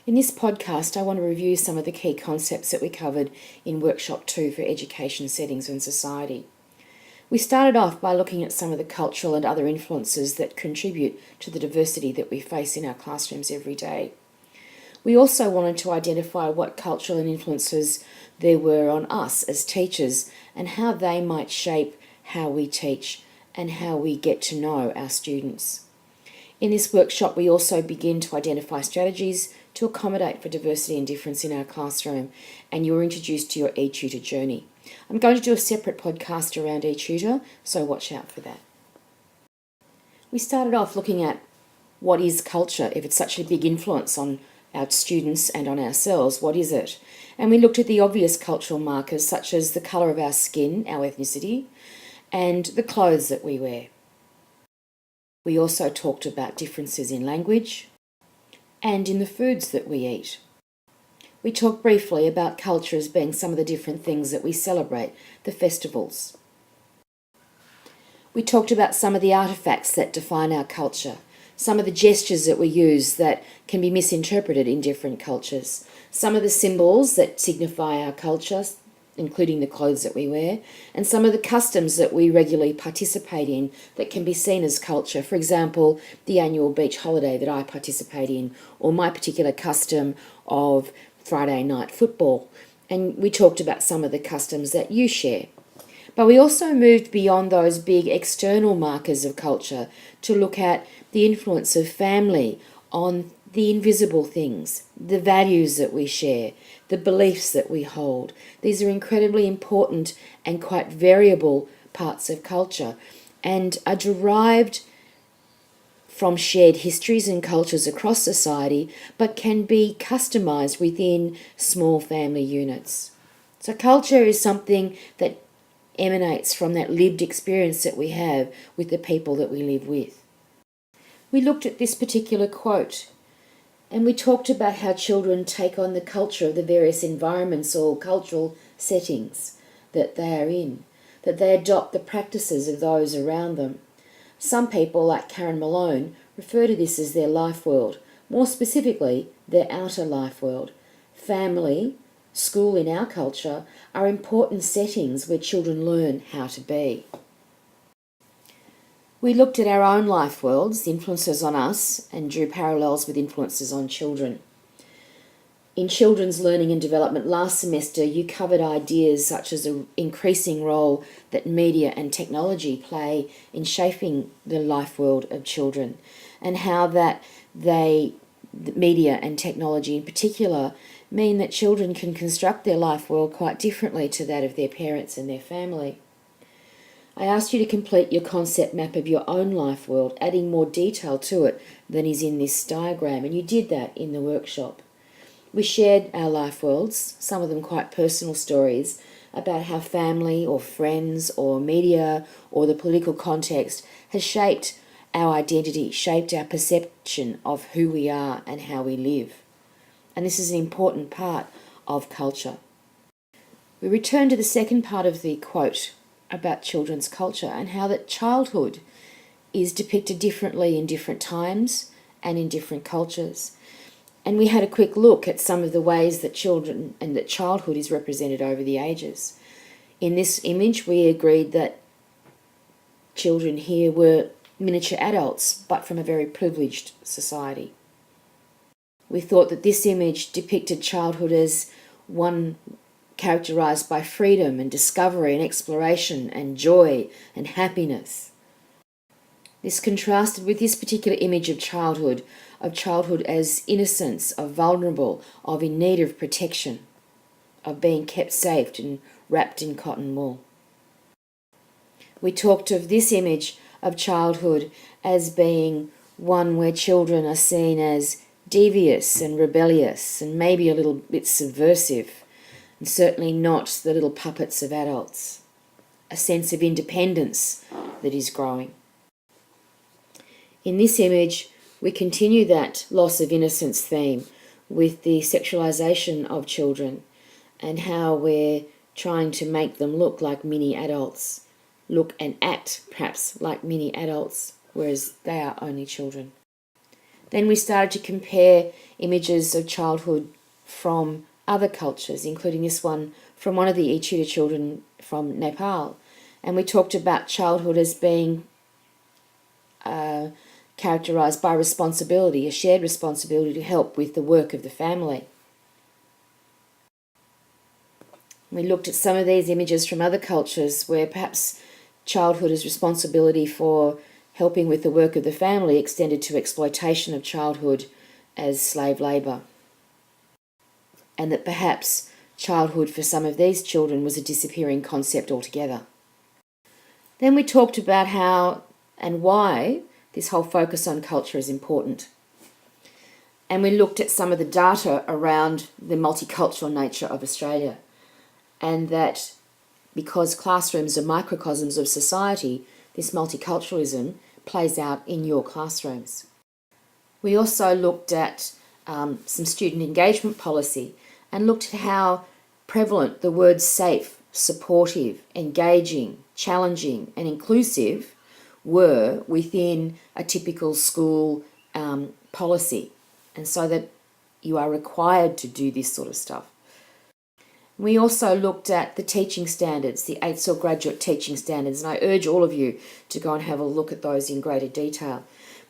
In this podcast, I want to review some of the key concepts that we covered in Workshop 2 for Education Settings and Society. We started off by looking at some of the cultural and other influences that contribute to the diversity that we face in our classrooms every day. We also wanted to identify what cultural influences there were on us as teachers and how they might shape how we teach and how we get to know our students. In this workshop, we also begin to identify strategies to accommodate for diversity and difference in our classroom, and you're introduced to your eTutor journey. I'm going to do a separate podcast around eTutor, so watch out for that. We started off looking at what is culture. If it's such a big influence on our students and on ourselves, what is it? And we looked at the obvious cultural markers such as the colour of our skin, our ethnicity, and the clothes that we wear. We also talked about differences in language and in the foods that we eat. We talked briefly about culture as being some of the different things that we celebrate, the festivals. We talked about some of the artefacts that define our culture, some of the gestures that we use that can be misinterpreted in different cultures, some of the symbols that signify our culture, including the clothes that we wear, and some of the customs that we regularly participate in that can be seen as culture. For example, the annual beach holiday that I participate in, or my particular custom of Friday night football. And we talked about some of the customs that you share. But we also moved beyond those big external markers of culture to look at the influence of family on the invisible things, the values that we share, the beliefs that we hold. These are incredibly important and quite variable parts of culture and are derived from shared histories and cultures across society, but can be customised within small family units. So culture is something that emanates from that lived experience that we have with the people that we live with. We looked at this particular quote and we talked about how children take on the culture of the various environments or cultural settings that they are in, that they adopt the practices of those around them. Some people, like Karen Malone, refer to this as their life world, more specifically, their outer life world. Family, school in our culture, are important settings where children learn how to be. We looked at our own life worlds, influences on us, and drew parallels with influences on children. In children's learning and development last semester, you covered ideas such as the increasing role that media and technology play in shaping the life world of children, and how that the media and technology in particular mean that children can construct their life world quite differently to that of their parents and their family. I asked you to complete your concept map of your own life world, adding more detail to it than is in this diagram, and you did that in the workshop. We shared our life worlds, some of them quite personal stories, about how family or friends or media or the political context has shaped our identity, shaped our perception of who we are and how we live. And this is an important part of culture. We return to the second part of the quote about children's culture and how that childhood is depicted differently in different times and in different cultures. And we had a quick look at some of the ways that children and that childhood is represented over the ages. In this image, we agreed that children here were miniature adults, but from a very privileged society. We thought that this image depicted childhood as one characterised by freedom and discovery and exploration and joy and happiness. This contrasted with this particular image of childhood as innocence, of vulnerable, of in need of protection, of being kept safe and wrapped in cotton wool. We talked of this image of childhood as being one where children are seen as devious and rebellious and maybe a little bit subversive, and certainly not the little puppets of adults. A sense of independence that is growing. In this image, we continue that loss of innocence theme with the sexualisation of children and how we're trying to make them look like mini adults, look and act perhaps like mini adults, whereas they are only children. Then we started to compare images of childhood from other cultures, including this one from one of the e-tutor children from Nepal. And we talked about childhood as being characterised by responsibility, a shared responsibility to help with the work of the family. We looked at some of these images from other cultures where perhaps childhood as responsibility for helping with the work of the family extended to exploitation of childhood as slave labour. And that perhaps childhood for some of these children was a disappearing concept altogether. Then we talked about how and why this whole focus on culture is important. And we looked at some of the data around the multicultural nature of Australia, and that because classrooms are microcosms of society, this multiculturalism plays out in your classrooms. We also looked at some student engagement policy and looked at how prevalent the words safe, supportive, engaging, challenging and inclusive were within a typical school policy, and so that you are required to do this sort of stuff. We also looked at the teaching standards, the AITSL graduate teaching standards, and I urge all of you to go and have a look at those in greater detail,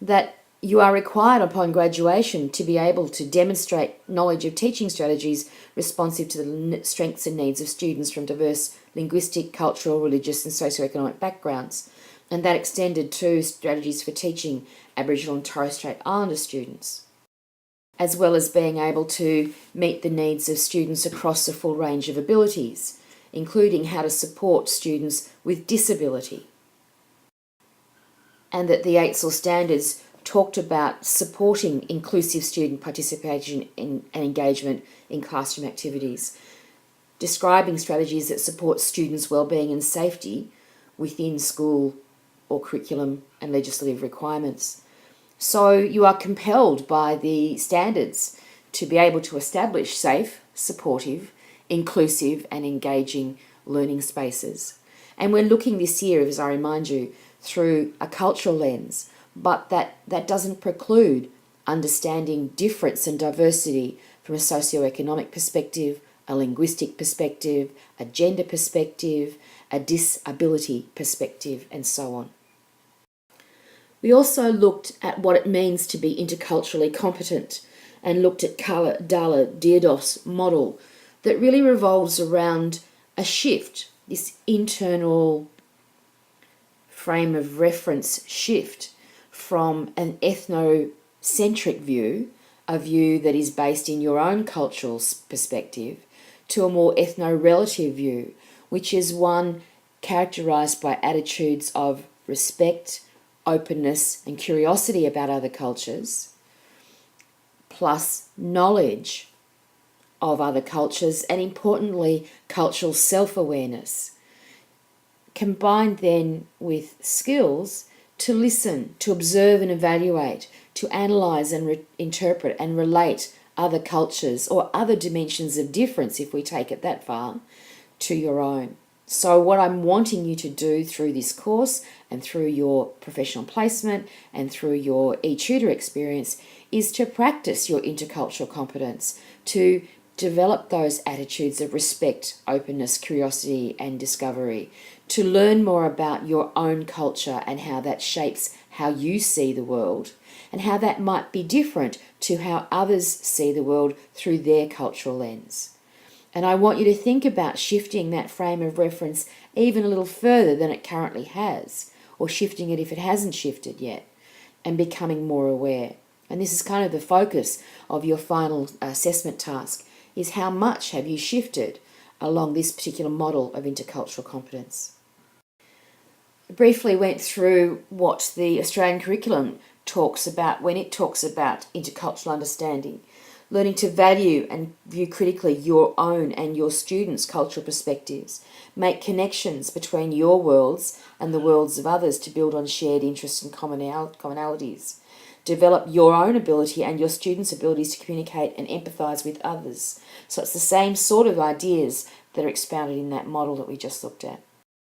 that you are required upon graduation to be able to demonstrate knowledge of teaching strategies responsive to the strengths and needs of students from diverse linguistic, cultural, religious and socioeconomic backgrounds, and that extended to strategies for teaching Aboriginal and Torres Strait Islander students, as well as being able to meet the needs of students across a full range of abilities, including how to support students with disability. And that the AITSL standards talked about supporting inclusive student participation and engagement in classroom activities, describing strategies that support students' wellbeing and safety within school or curriculum and legislative requirements. So you are compelled by the standards to be able to establish safe, supportive, inclusive and engaging learning spaces. And we're looking this year, as I remind you, through a cultural lens, but that doesn't preclude understanding difference and diversity from a socioeconomic perspective, a linguistic perspective, a gender perspective, a disability perspective, and so on. We also looked at what it means to be interculturally competent and looked at Carla Dalla Dierdoff's model that really revolves around a shift, this internal frame of reference shift from an ethnocentric view, a view that is based in your own cultural perspective, to a more ethno-relative view, which is one characterised by attitudes of respect, openness and curiosity about other cultures, plus knowledge of other cultures, and importantly, cultural self-awareness, combined then with skills to listen, to observe and evaluate, to analyse and interpret and relate other cultures or other dimensions of difference, if we take it that far, to your own. So what I'm wanting you to do through this course and through your professional placement and through your e-tutor experience is to practice your intercultural competence, to develop those attitudes of respect, openness, curiosity and discovery, to learn more about your own culture and how that shapes how you see the world and how that might be different to how others see the world through their cultural lens. And I want you to think about shifting that frame of reference even a little further than it currently has, or shifting it if it hasn't shifted yet, and becoming more aware. And this is kind of the focus of your final assessment task, is how much have you shifted along this particular model of intercultural competence. I briefly went through what the Australian curriculum talks about when it talks about intercultural understanding. Learning to value and view critically your own and your students' cultural perspectives. Make connections between your worlds and the worlds of others to build on shared interests and commonalities. Develop your own ability and your students' abilities to communicate and empathise with others. So it's the same sort of ideas that are expounded in that model that we just looked at.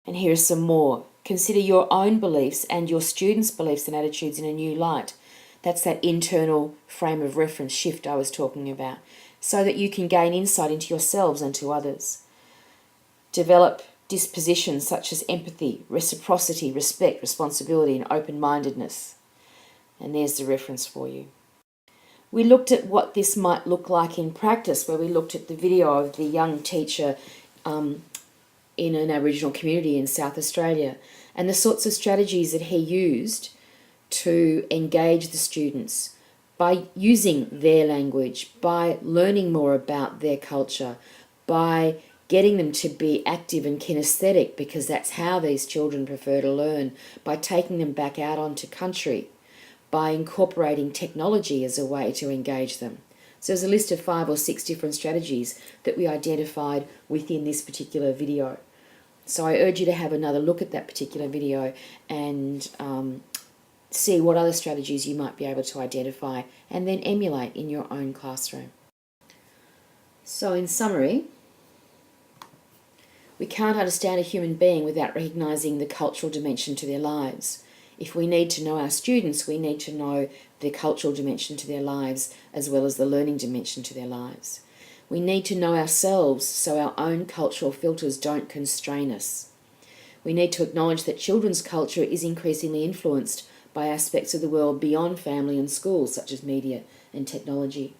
And here are some more. Consider your own beliefs and your students' beliefs and attitudes in a new light. That's that internal frame of reference shift I was talking about, so that you can gain insight into yourselves and to others. Develop dispositions such as empathy, reciprocity, respect, responsibility, and open-mindedness. And there's the reference for you. We looked at what this might look like in practice, where we looked at the video of the young teacher in an Aboriginal community in South Australia, and the sorts of strategies that he used to engage the students by using their language, by learning more about their culture, by getting them to be active and kinesthetic, because that's how these children prefer to learn, by taking them back out onto country, by incorporating technology as a way to engage them. So there's a list of 5 or 6 different strategies that we identified within this particular video. So I urge you to have another look at that particular video and see what other strategies you might be able to identify and then emulate in your own classroom. So in summary, we can't understand a human being without recognising the cultural dimension to their lives. If we need to know our students, we need to know the cultural dimension to their lives as well as the learning dimension to their lives. We need to know ourselves so our own cultural filters don't constrain us. We need to acknowledge that children's culture is increasingly influenced by aspects of the world beyond family and schools, such as media and technology.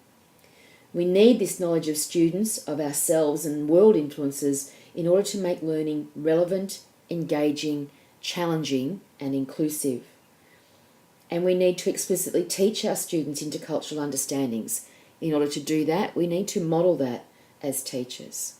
We need this knowledge of students, of ourselves and world influences in order to make learning relevant, engaging, challenging and inclusive. And we need to explicitly teach our students intercultural understandings. In order to do that, we need to model that as teachers.